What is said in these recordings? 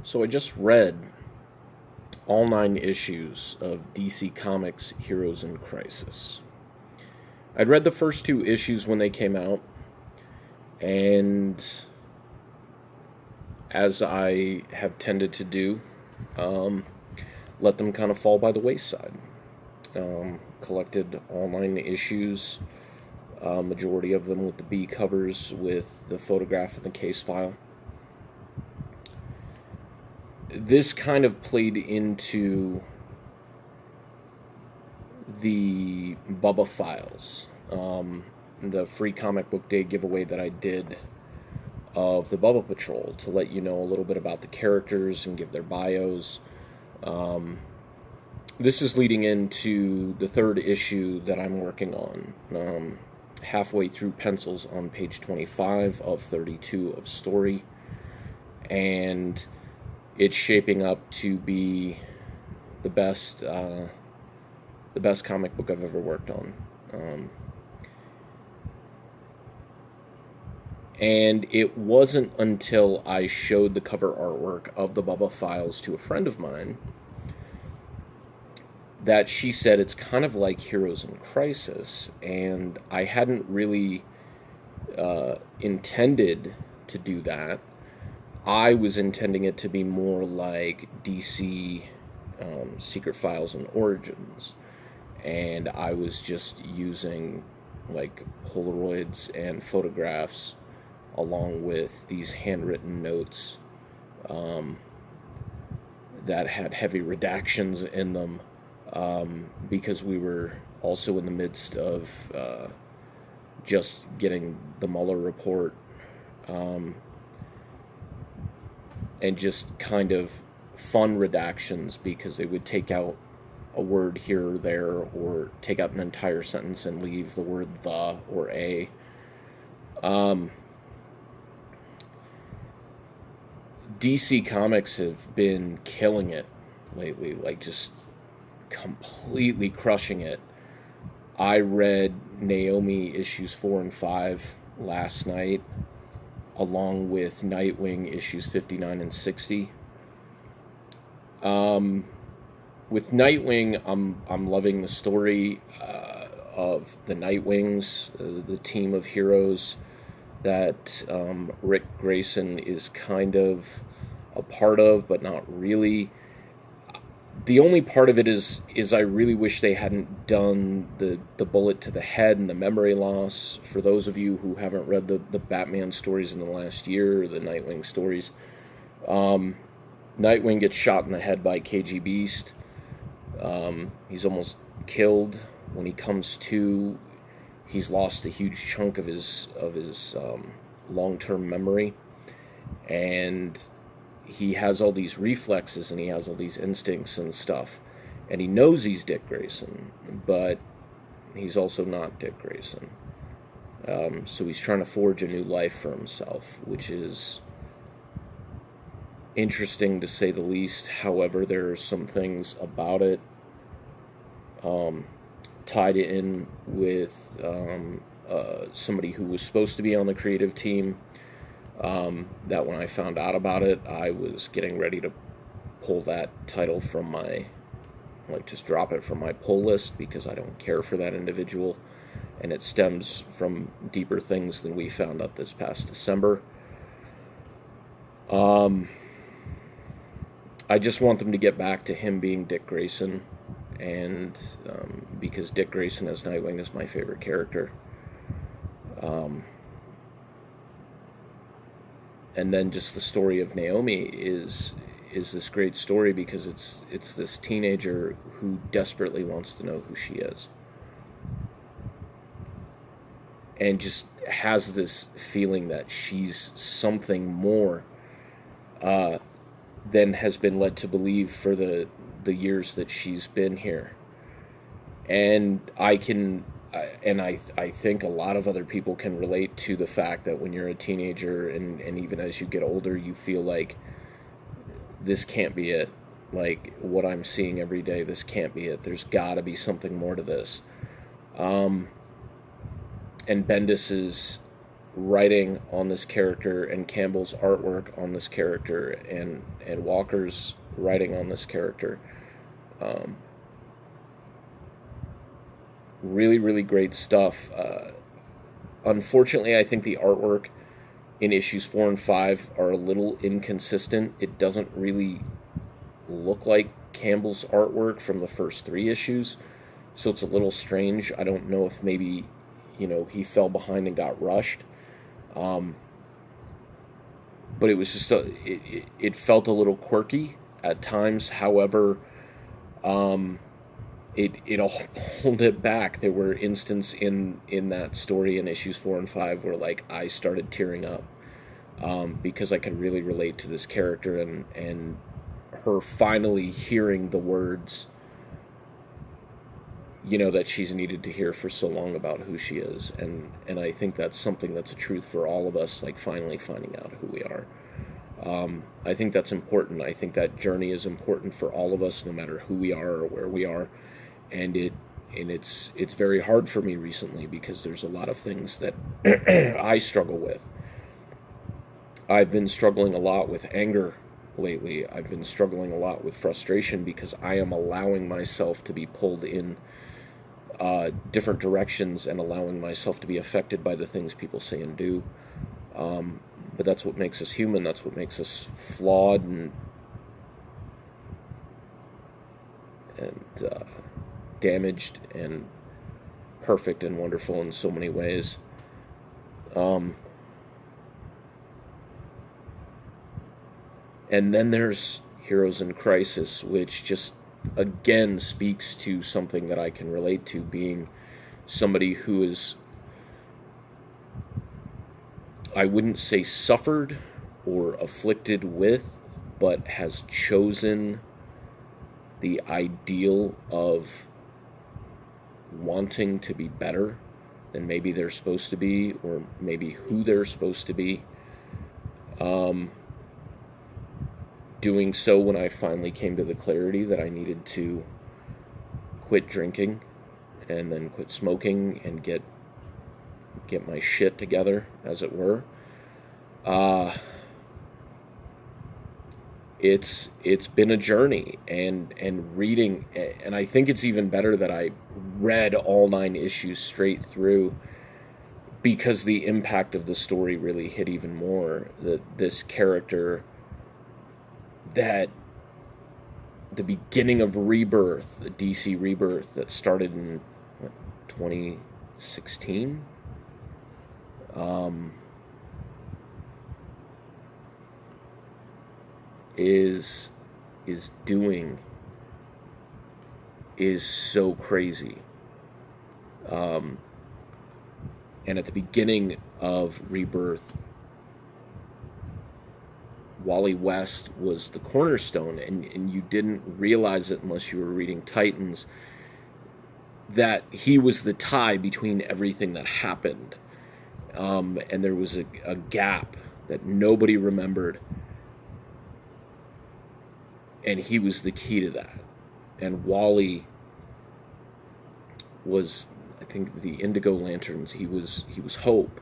So I just read all 9 issues of DC Comics Heroes in Crisis. I'd read the first 2 issues when they came out, and as I have tended to do, let them kind of fall by the wayside. Collected all 9 issues, majority of them with the B covers with the photograph in the case file. This kind of played into the Bubba Files, the free comic book day giveaway that I did of the Bubba Patrol, to let you know a little bit about the characters and give their bios. This is leading into the 3rd issue that I'm working on, halfway through pencils on page 25 of 32 of story, and it's shaping up to be the best comic book I've ever worked on. And it wasn't until I showed the cover artwork of the Bubba Files to a friend of mine that she said it's kind of like Heroes in Crisis, and I hadn't really intended to do that. I was intending it to be more like DC Secret Files and Origins, and I was just using like Polaroids and photographs along with these handwritten notes that had heavy redactions in them, because we were also in the midst of just getting the Mueller report, and just kind of fun redactions, because they would take out a word here or there, or take out an entire sentence and leave the word the or a. DC Comics have been killing it lately, like just completely crushing it. I read Naomi issues 4 and 5 last night, along with Nightwing issues 59 and 60. With Nightwing, I'm loving the story of the Nightwings, the team of heroes that Rick Grayson is kind of a part of, but not really. The only part of it is I really wish they hadn't done the bullet to the head and the memory loss. For those of you who haven't read the Batman stories in the last year, the Nightwing stories, Nightwing gets shot in the head by KG Beast. He's almost killed. When he comes to, he's lost a huge chunk of his long-term memory, and he has all these reflexes and he has all these instincts and stuff, and he knows he's Dick Grayson, but he's also not Dick Grayson. So he's trying to forge a new life for himself, which is interesting to say the least. However, there are some things about it tied in with somebody who was supposed to be on the creative team, that when I found out about it, I was getting ready to pull that title from my, just drop it from my pull list, because I don't care for that individual, and it stems from deeper things than we found out this past December. I just want them to get back to him being Dick Grayson, and because Dick Grayson as Nightwing is my favorite character. And then just the story of Naomi is this great story, because it's this teenager who desperately wants to know who she is, and just has this feeling that she's something more than has been led to believe for the years that she's been here. And I think a lot of other people can relate to the fact that when you're a teenager, and even as you get older, you feel like this can't be it. Like, what I'm seeing every day, this can't be it. There's got to be something more to this. And Bendis's writing on this character and Campbell's artwork on this character and Walker's writing on this character. Really, really great stuff. Unfortunately, I think the artwork in issues 4 and 5 are a little inconsistent. It doesn't really look like Campbell's artwork from the first 3 issues, so it's a little strange. I don't know if maybe, he fell behind and got rushed. But it was just it felt a little quirky at times. However, it all pulled it back. There were instances in that story in issues 4 and 5 where I started tearing up because I could really relate to this character and her finally hearing the words that she's needed to hear for so long about who she is, and I think that's something that's a truth for all of us, finally finding out who we are. I think that's important. I think that journey is important for all of us, no matter who we are or where we are, and it's very hard for me recently because there's a lot of things that I struggle with. I've been struggling a lot with anger lately. I've been struggling a lot with frustration because I am allowing myself to be pulled in different directions and allowing myself to be affected by the things people say and do. But that's what makes us human. That's what makes us flawed and damaged and perfect and wonderful in so many ways. And then there's Heroes in Crisis, which just again speaks to something that I can relate to, being somebody who is, I wouldn't say suffered or afflicted with, but has chosen the ideal of wanting to be better than maybe they're supposed to be, or maybe who they're supposed to be. Doing so when I finally came to the clarity that I needed to quit drinking and then quit smoking and get my shit together, as it were. It's been a journey, and reading, and I think it's even better that I read all 9 issues straight through, because the impact of the story really hit even more. That this character, that the beginning of Rebirth, the DC Rebirth that started in 2016, is so crazy. And at the beginning of Rebirth, Wally West was the cornerstone, and you didn't realize it unless you were reading Titans, that he was the tie between everything that happened. And there was a gap that nobody remembered, and he was the key to that. And Wally was, I think, the Indigo Lanterns. He was hope.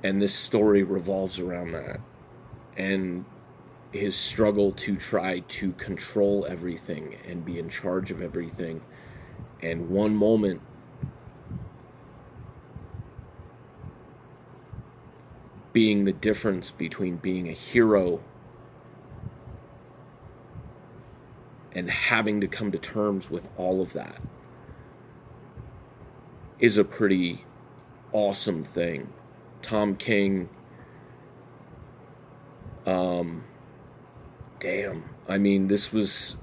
And this story revolves around that, and his struggle to try to control everything and be in charge of everything. And one moment, being the difference between being a hero and having to come to terms with all of that is a pretty awesome thing. Tom King, I mean, this was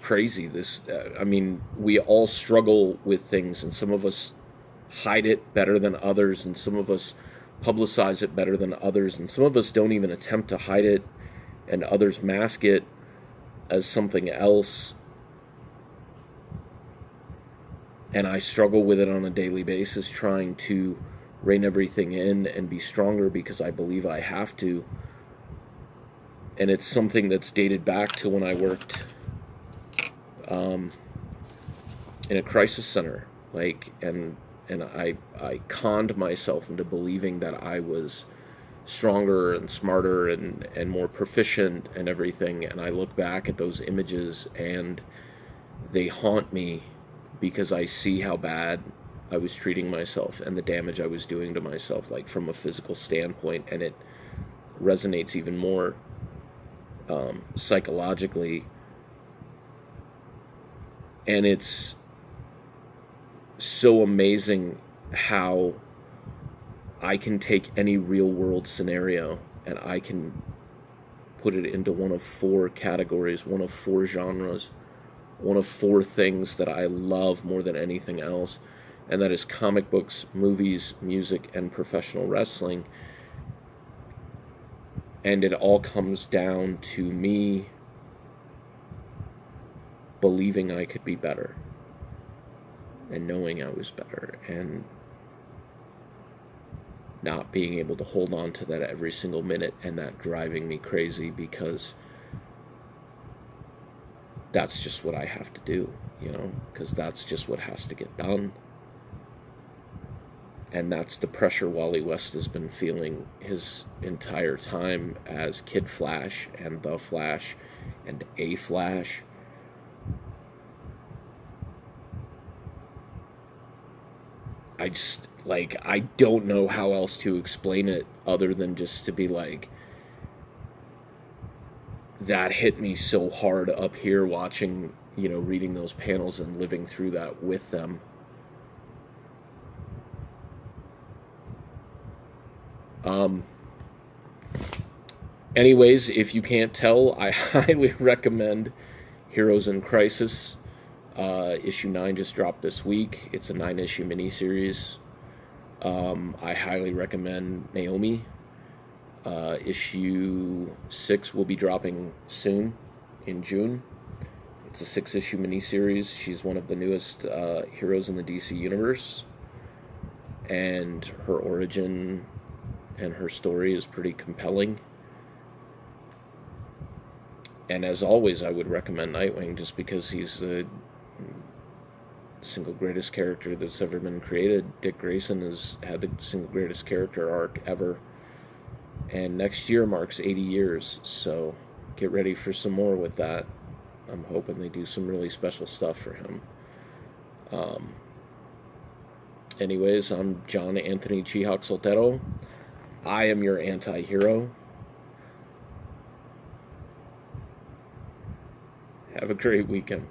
crazy. I mean, we all struggle with things, and some of us hide it better than others, and some of us publicize it better than others, and some of us don't even attempt to hide it, and others mask it as something else. And I struggle with it on a daily basis, trying to rein everything in and be stronger, because I believe I have to. And it's something that's dated back to when I worked in a crisis center, like, and I conned myself into believing that I was stronger and smarter and more proficient and everything. And I look back at those images and they haunt me because I see how bad I was treating myself and the damage I was doing to myself, like from a physical standpoint, and it resonates even more psychologically. And it's so amazing how I can take any real world scenario and I can put it into one of 4 categories, one of 4 genres, one of 4 things that I love more than anything else, and that is comic books, movies, music, and professional wrestling. And it all comes down to me believing I could be better and knowing I was better and not being able to hold on to that every single minute, and that driving me crazy because that's just what I have to do, because that's just what has to get done. And that's the pressure Wally West has been feeling his entire time as Kid Flash and The Flash and A Flash. I don't know how else to explain it other than just to be like, that hit me so hard up here watching, reading those panels and living through that with them. Anyways, if you can't tell, I highly recommend Heroes in Crisis. Issue 9 just dropped this week. It's a 9-issue miniseries. I highly recommend Naomi. Issue 6 will be dropping soon, in June. It's a 6-issue miniseries. She's one of the newest heroes in the DC universe. And her origin and her story is pretty compelling. And as always, I would recommend Nightwing just because he's the single greatest character that's ever been created. Dick Grayson has had the single greatest character arc ever. And next year marks 80 years, so get ready for some more with that. I'm hoping they do some really special stuff for him. Anyways, I'm John Anthony Chihawk Soltero. I am your anti-hero. Have a great weekend.